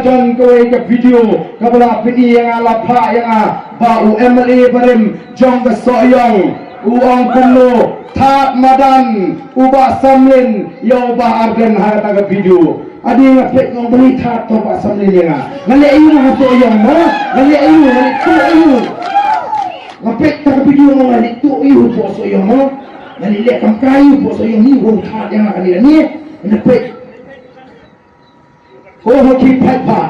dan kowe ke video kabla pini yang ala pa yang ba UMLA barem jong ke soyong uang kuno tak madan ubah samlin yo ba arden harta ke video adi ngapek ngong beli tak to ba samlin yang ngali ayu hapo yang ma ngali ayu ngapek tak video ngong ngali tu ayu po soyong ma ngali lek kam kayu po soyong ni ho tak yang ngali ni ngapek oh hoki papa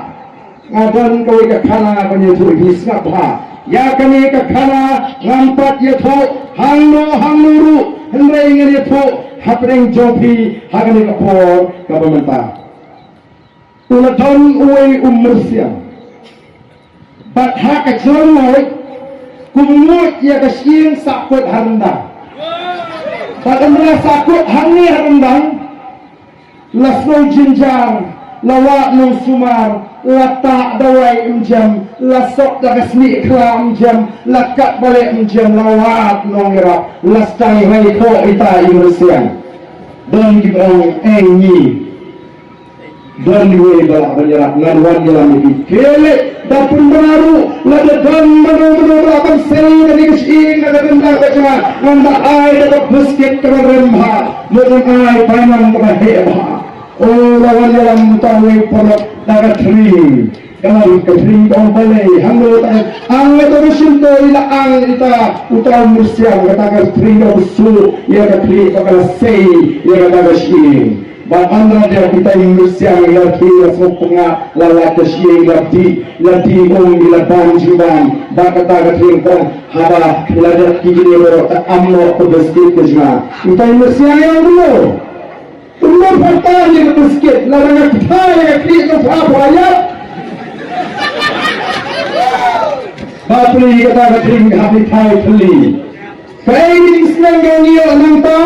ngadan kowe ka khana bani tu hisna pa ya kani ka khana ngampat ye tho hanguru hendrai ngene tho hapreng jopi hagani ka por ka bamanta uladon uwe umursia bat ha ka jonoi kumut ya ka sing sakut haranda badamra sakut hangi harandang lasno jinjar lawak nung sumar latak dawai jam lasok dak sni kram jam lakat balik jam lawak nung ira lastai hai ko ita Indonesia don gibrang engi don we balak banyak nganwan jalan ini kele dapun baru lada don manu akan sel dari kesin ada benda baca nganda ai dapat basket keremha mudun ai panang keremha oh lawan dalam mutawi porok dagat ring dalam kering kau balai hanggo ang itu bersinto ila ang ita utau musya katakan ring kau su ya kering kau sei ya katakan shi bahkan dia kita Indonesia yang kita semua lalat shi lati ong ila banjiban bahkan dagat ring kau haba ladat kini berok amno pedestik kejma kita Indonesia yang dulu umur pertanyaan bersikit larang kita yang klik ke apa ayat bateri kata kering hati thai thali kai ni senang gangio nanta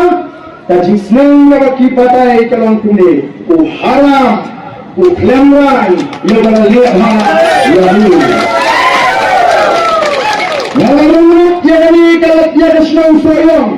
tajing senang bagi patai kalong kune haram klemran yo bala leha ya ni nalurut yani kalat ya senang soyong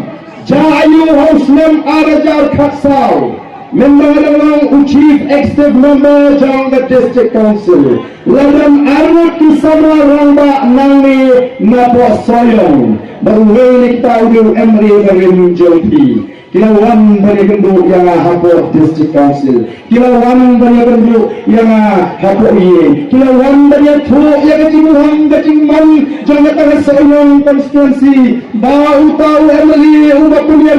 jayu hausnem arajar khatsau member along chief executive member jang the district council laran arut kisama ramba nangi napo soyong baru kita udah emri bagi menjadi kilawan bagi bentuk yang hapo district council kilawan bagi bentuk yang hapo iye kilawan bagi tu yang kejimuhan kejimman jangan tak soyong konstituensi bau tahu emri ubah punya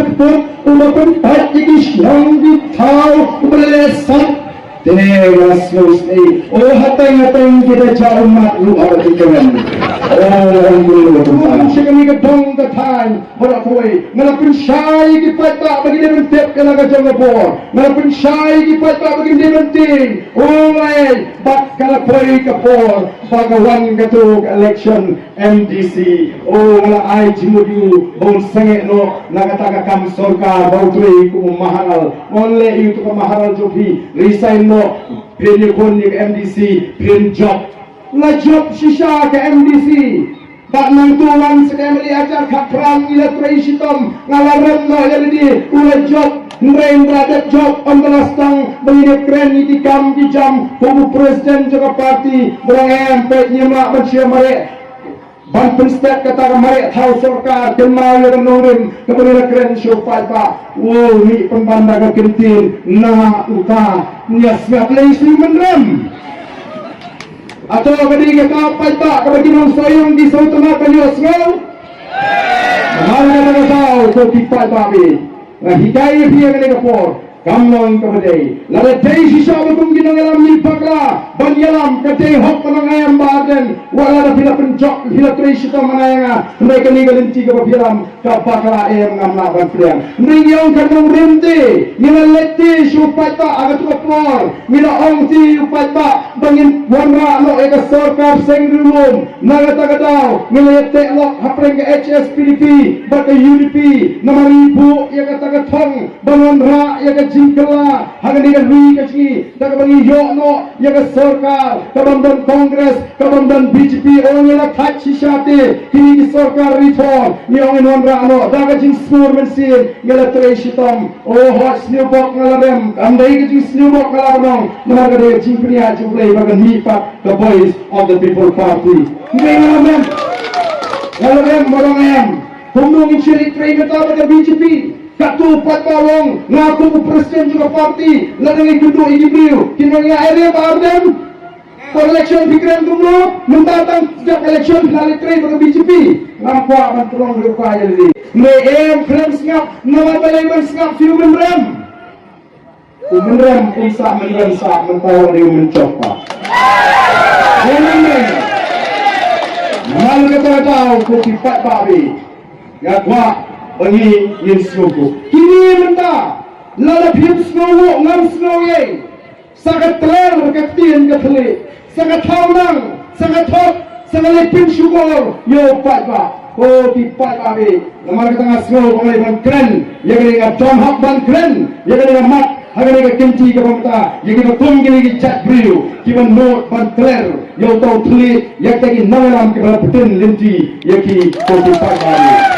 umapun hati kisang di tahu berlesak tegas mesti oh hatang kita jauh mat lu ada dikawan oh sekali gedong ketan berakui ngelapun syai kipat tak bagi dia mentep kena kacang lepor ngelapun syai kipat tak bagi dia menting oh lain bak kala poi kapor bagawan ketuk election MDC oh ngala ai jimudiu bon sengek no nakataka kam sorka bau tui ku mahal onle itu ke mahal jopi resign no pin kon ni MDC pin job la job shisha ke MDC bak nang tuan sekali ajar kapran ila traisitom ngalarem no jadi ula job Nrain beradat job ontelastang bagi keren di kam di jam kubu presiden juga parti berang MP nyemak manusia merek ban penstek kata merek tahu sorkar kenal yang nongin kemudian keren syufat pak wow ni pembandang kentin nah uta nias siap lagi menrem atau kadi kata apa tak kebagi nong soyong di Sarawak Tengah kanyos ngau mahal kata tahu kau tipat babi hikayat dia kena kapor kamlong kabadai lada day sisa bekum ginangalam ni pakla banyalam kadai hok panangayam baden wala da pila penjok pila trisita manayanga mereka ni galinti ka papiram ka pakla ayam ngamla ban priang ringyong kanong rente nila leti supata agat kapor nila ongti upata bangin wanra no eka sorkar sengrulum nagatagadaw nila teklok hapreng ka HSPDP baka UDP namaribu ya katagatong banganra ya ka jingkala hagan ni ri kachi daga bangi yo no yaga sarkar kabamdan Congress kabamdan BJP onge la khachi shate kini ki sarkar reform ni onge non rano daga jing smur mensin ngala treshitam o hot snew bok ngalarem andai ki jing snew bok ngalarong naga de jingkria jublei bagan ni pa the voice of the people party ngalarem ngalarem morongem humung insyrik traimeta baga BJP Katu pat bawang ngaku presiden juga parti ladang ikundu igibriu kinangya area bardem for election pikiran dulu mendatang sejak election finale train bagi BJP nampak mantrong berupaya jadi me krem ngap nama baleman ngap fiu menrem usah menrem sak mentawar dia mencoba ini mal kata tahu kopi pat babi ya kuat bagi yin snogo kini menta lala phim snogo ngam snoge sagat teler kaktin kathle sagat thaunang sagat thot sagat lepin syukur yo patba ko ti patba be lamar katanga snogo bangai ban kren yagani ga John Hop ban kren yagani ga mat hagani ga kimchi ga bangta yagani ga tum gini gi chat brio kiban no ban teler yo tau thli yak tagi nalam ke bala petin linti yaki ko ti patba